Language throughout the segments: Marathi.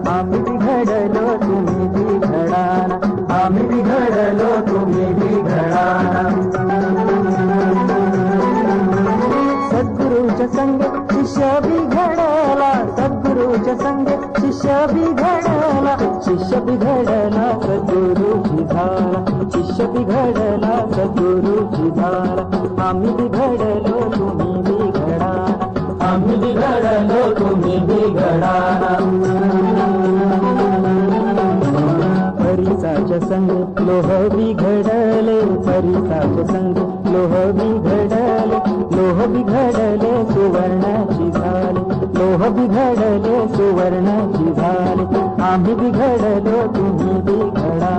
आम्ही बिघडलो तुम्ही बिघडाना, आम्ही बिघडलो तुम्ही बिघडाना. सद्गुरूच्या संग शिष्य बिघडला, सद्गुरूच्या संग शिष्य बिघडला, शिष्य बिघडला सद्गुरूची झाला, शिष्य बिघडला सद्गुरूची झाला. आम्ही बिघडलो तुम्ही बिघडाना, आम्ही बिघडलो तुम्ही बिघडाना. परिसाच्या संग लोह बिघडले, परिसाच्या संग लोह बिघडले, लोह बिघडले सुवर्णाची झाले, लोह बिघडले सुवर्णाची झाले. आम्ही बिघडलो तुम्ही बिघडाना,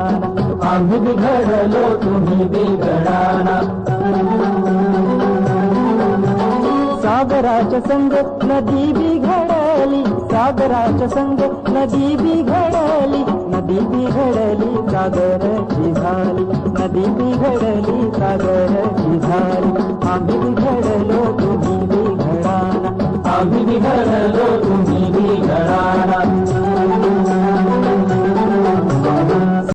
आम्ही बिघडलो तुम्ही बिघडाना. सागराच्या संग नदी बिघडली, सागराच्या संग नदी बिघडली, नदी बिघडली सागराची झाली, नदी बिघडली सागराची झाली. आम्ही बिघडलो